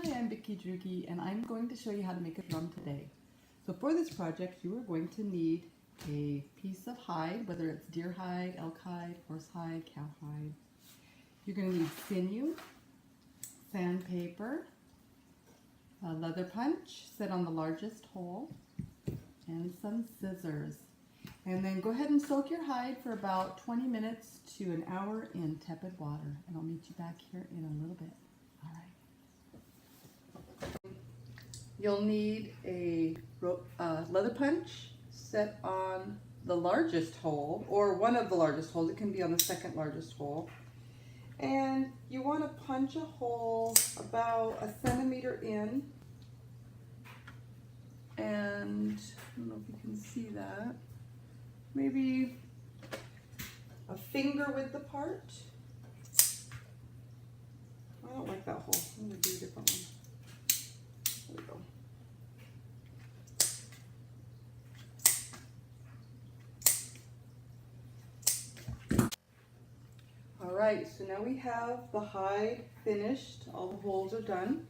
Hi, I'm Vicky Druge, and I'm going to show you how to make a drum today. So for this project, you are going to need a piece of hide, whether it's deer hide, elk hide, horse hide, cow hide. You're going to need sinew, sandpaper, a leather punch set on the largest hole, and some scissors. And then go ahead and soak your hide for about 20 minutes to an hour in tepid water. And I'll meet you back here in a little bit. All right. You'll need a leather punch set on the largest hole, or one of the largest holes. It can be on the second largest hole. And you want to punch a hole about 1 centimeter in. And I don't know if you can see that. Maybe a finger width apart. I don't like that hole. I'm going to do a different one. There we go. Alright, so now we have the hide finished. All the holes are done.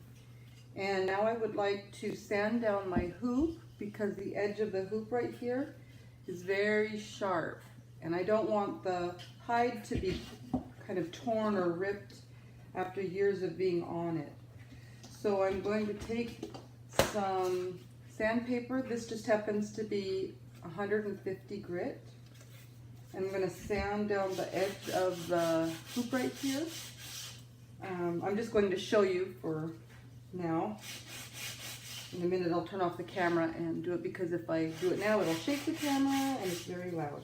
And now I would like to sand down my hoop because the edge of the hoop right here is very sharp. And I don't want the hide to be kind of torn or ripped after years of being on it. So I'm going to take some sandpaper. This just happens to be 150 grit. I'm going to sand down the edge of the hoop right here. I'm just going to show you for now. In a minute I'll turn off the camera and do it, because if I do it now it'll shake the camera and it's very loud.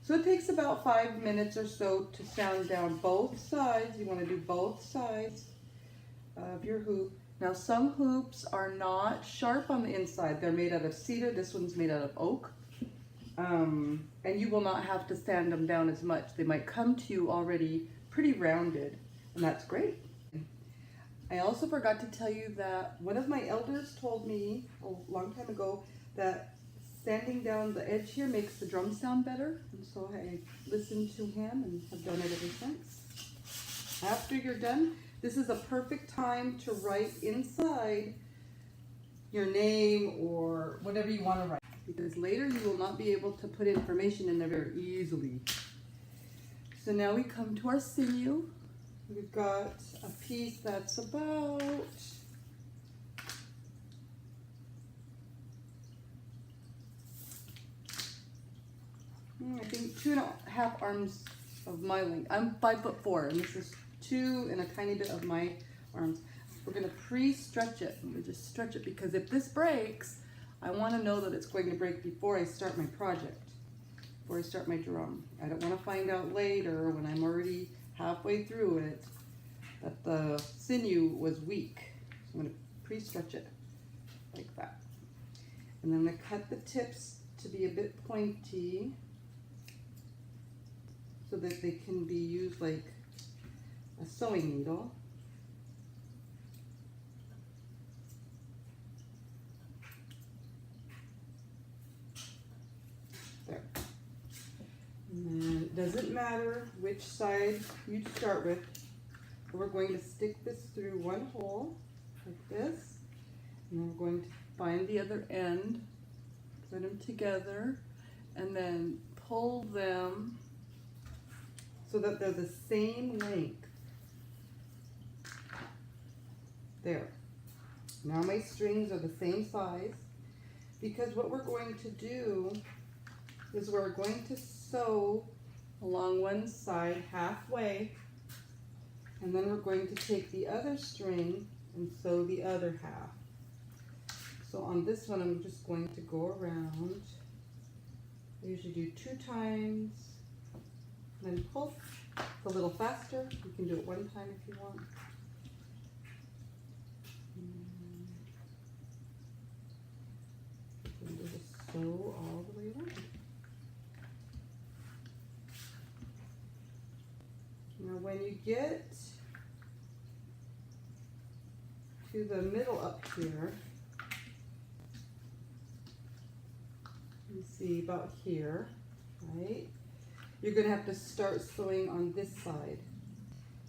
So it takes about 5 minutes or so to sand down both sides. You want to do both sides of your hoop. Now some hoops are not sharp on the inside. They're made out of cedar. This one's made out of oak. And you will not have to sand them down as much. They might come to you already pretty rounded, and that's great. I also forgot to tell you that one of my elders told me a long time ago that sanding down the edge here makes the drum sound better, and so I listened to him and have done it ever since. After you're done, this is a perfect time to write inside your name or whatever you want to write, because later you will not be able to put information in there very easily. So now we come to our sinew. We've got a piece that's about I think 2.5 arms of my length. I'm 5'4", and this is 2 and a tiny bit of my arms. We're going to pre-stretch it. I'm going to just stretch it because if this breaks, I want to know that it's going to break before I start my project, before I start my drum. I don't want to find out later when I'm already halfway through it that the sinew was weak. So I'm going to pre-stretch it like that. And then I'm going to cut the tips to be a bit pointy so that they can be used like a sewing needle. There. And then it doesn't matter which side you start with. We're going to stick this through one hole like this, and then we're going to find the other end, put them together, and then pull them so that they're the same length. There. Now my strings are the same size, because what we're going to do is we're going to sew along one side halfway, and then we're going to take the other string and sew the other half. So on this one I'm just going to go around. I usually do 2 times, then pull. It's a little faster. You can do it 1 time if you want. And just sew all the way around. Now when you get to the middle up here, you see about here, right? You're going to have to start sewing on this side.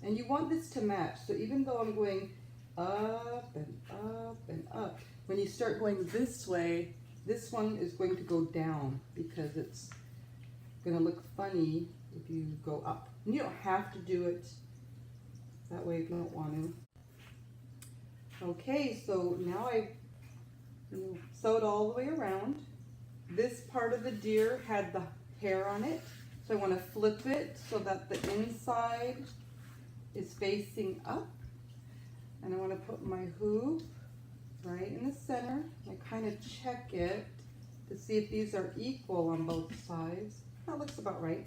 And you want this to match. So even though I'm going up and up and up. When you start going this way, this one is going to go down because it's going to look funny if you go up. And you don't have to do it that way if you don't want to. Okay, so now I sewed all the way around. This part of the deer had the hair on it, so I want to flip it so that the inside is facing up. And I want to put my hoop right in the center. I kind of check it to see if these are equal on both sides. That looks about right.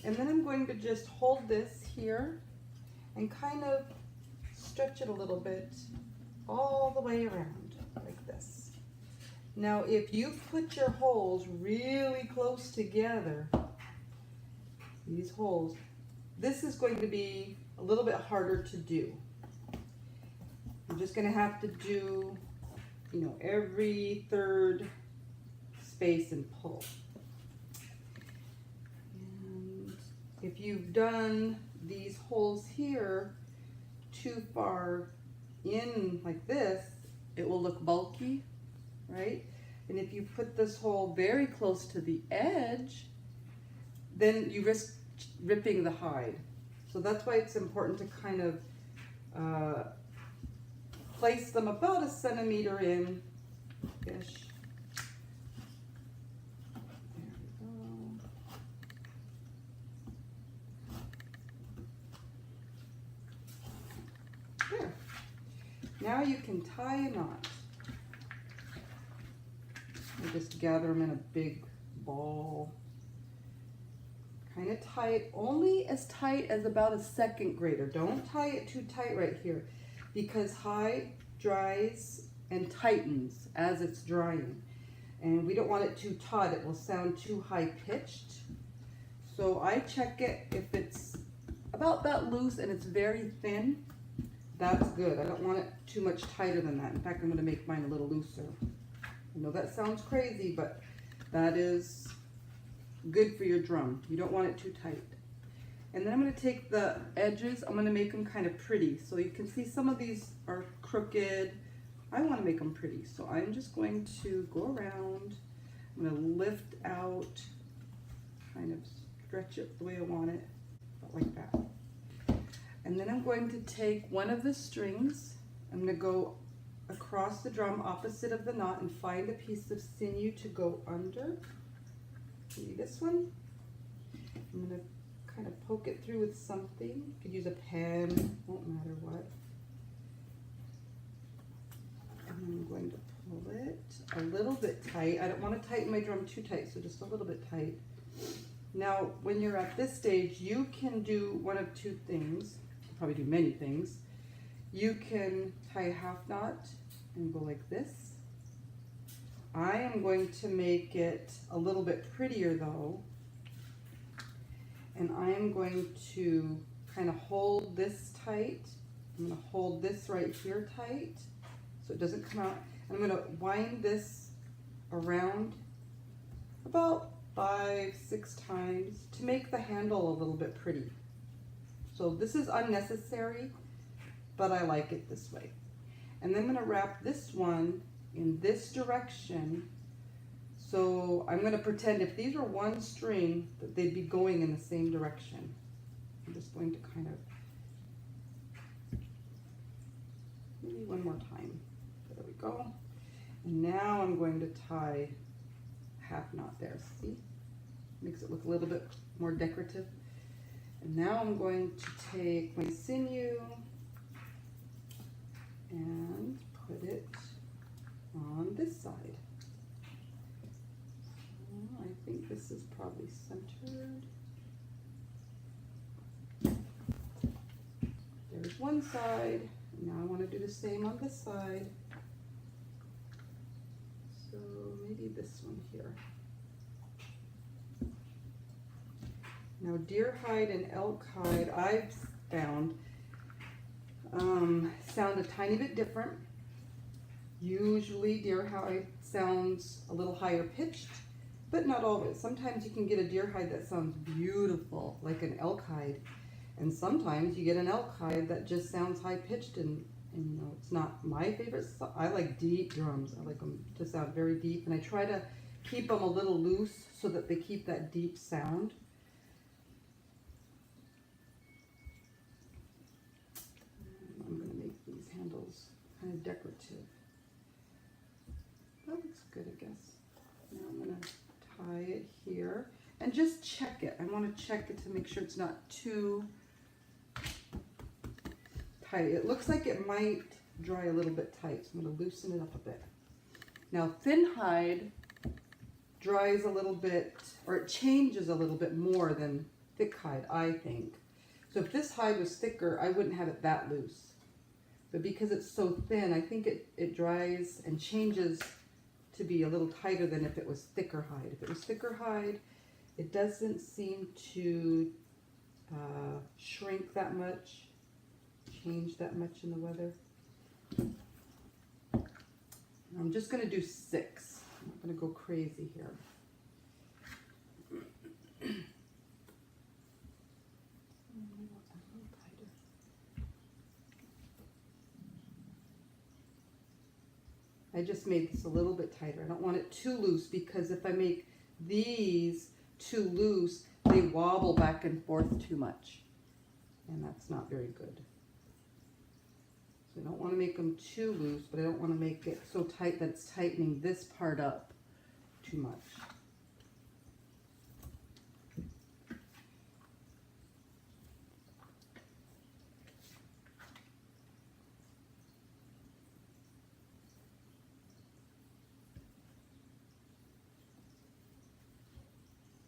And then I'm going to just hold this here and kind of stretch it a little bit all the way around like this. Now if you put your holes really close together, these holes, this is going to be a little bit harder to do. You're just going to have to do, every third space and pull. And if you've done these holes here too far in like this, it will look bulky, right? And if you put this hole very close to the edge, then you risk ripping the hide. So that's why it's important to kind of place them about 1 centimeter in-ish. There. Now you can tie a knot. I just gather them in a big ball. Kind of tie it only as tight as about a 2nd grader. Don't tie it too tight right here because hide dries and tightens as it's drying. And we don't want it too taut. It will sound too high pitched. So I check it if it's about that loose and it's very thin. That's good. I don't want it too much tighter than that. In fact, I'm going to make mine a little looser. I know that sounds crazy, but that is good for your drum. You don't want it too tight. And then I'm going to take the edges, I'm going to make them kind of pretty. So you can see some of these are crooked. I want to make them pretty. So I'm just going to go around. I'm going to lift out, kind of stretch it the way I want it, like that. And then I'm going to take one of the strings. I'm going to go across the drum opposite of the knot and find a piece of sinew to go under. See this one? I'm going to kind of poke it through with something. You could use a pen, won't matter what. And I'm going to pull it a little bit tight. I don't want to tighten my drum too tight, so just a little bit tight. Now, when you're at this stage, you can do one of two things. You'll probably do many things. You can tie a half knot and go like this. I am going to make it a little bit prettier though. And I am going to kind of hold this tight. I'm going to hold this right here tight so it doesn't come out. I'm going to wind this around about 5-6 times to make the handle a little bit pretty. So this is unnecessary, but I like it this way. And then I'm going to wrap this one in this direction. So I'm going to pretend if these were one string that they'd be going in the same direction. I'm just going to kind of, maybe one more time. There we go. And now I'm going to tie a half knot there, see? Makes it look a little bit more decorative. And now I'm going to take my sinew and put it on this side. I think this is probably centered. There's one side. Now I want to do the same on this side. So maybe this one here. Now deer hide and elk hide, I've found, sound a tiny bit different. Usually deer hide sounds a little higher pitched, but not always. Sometimes you can get a deer hide that sounds beautiful, like an elk hide. And sometimes you get an elk hide that just sounds high pitched and And you know, it's not my favorite. I like deep drums. I like them to sound very deep, and I try to keep them a little loose so that they keep that deep sound. I'm going to make these handles kind of decorative. That looks good, I guess. Now I'm going to tie it here and just check it. I want to check it to make sure it's not too tight. It looks like it might dry a little bit tight, so I'm going to loosen it up a bit. Now thin hide dries a little bit, or it changes a little bit more than thick hide, I think. So if this hide was thicker, I wouldn't have it that loose. But because it's so thin, I think it dries and changes to be a little tighter than if it was thicker hide. If it was thicker hide, it doesn't seem to shrink that much, change that much in the weather. I'm just going to do 6. I'm not going to go crazy here. I just made this a little bit tighter. I don't want it too loose, because if I make these too loose, they wobble back and forth too much, and that's not very good. So I don't want to make them too loose, but I don't want to make it so tight that it's tightening this part up too much.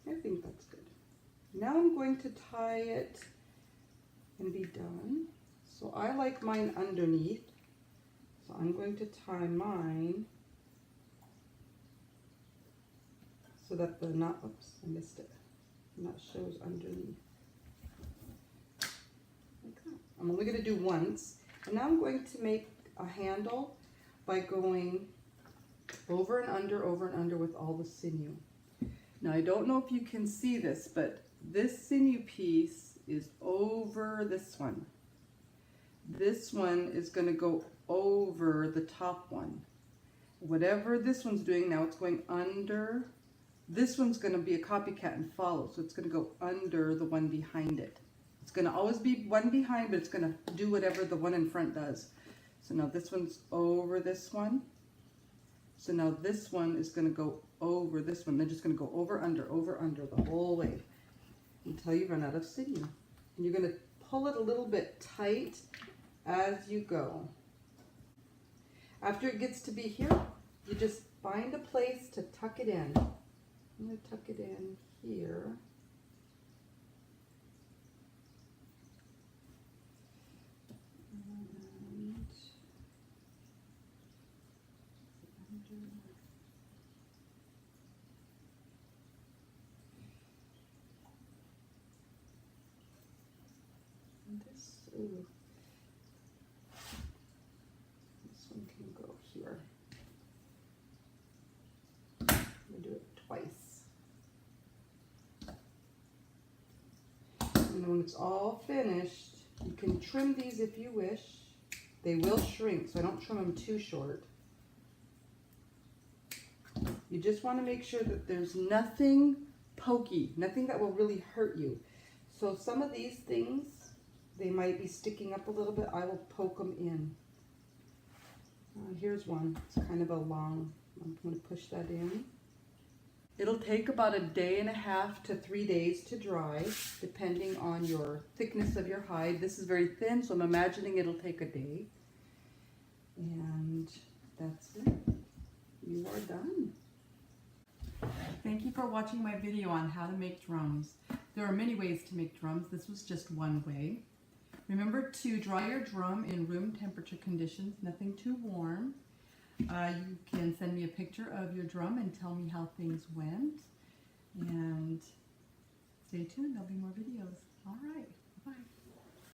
I think that's good. Now I'm going to tie it and be done. So I like mine underneath, so I'm going to tie mine so that the knot, oops, I missed it, the knot shows underneath. Like that. I'm only going to do once, and now I'm going to make a handle by going over and under with all the sinew. Now I don't know if you can see this, but this sinew piece is over this one. This one is going to go over the top one. Whatever this one's doing now, it's going under. This one's going to be a copycat and follow, so it's going to go under the one behind it. It's going to always be one behind, but it's going to do whatever the one in front does. So now this one's over this one. So now this one is going to go over this one. They're just going to go over, under the whole way until you run out of sinew. And you're going to pull it a little bit tight as you go. After it gets to be here, you just find a place to tuck it in. I'm going to tuck it in here. And this, ooh. This one can go here. I'm going to do it twice. And when it's all finished, you can trim these if you wish. They will shrink, so I don't trim them too short. You just want to make sure that there's nothing pokey, nothing that will really hurt you. So some of these things, they might be sticking up a little bit. I will poke them in. Here's one. It's kind of a long, I'm going to push that in. It'll take about 1.5 to 3 days to dry, depending on your thickness of your hide. This is very thin, so I'm imagining it'll take a day. And that's it. You are done. Thank you for watching my video on how to make drums. There are many ways to make drums. This was just one way. Remember to dry your drum in room temperature conditions, nothing too warm. You can send me a picture of your drum and tell me how things went. And stay tuned, there'll be more videos. All right, bye.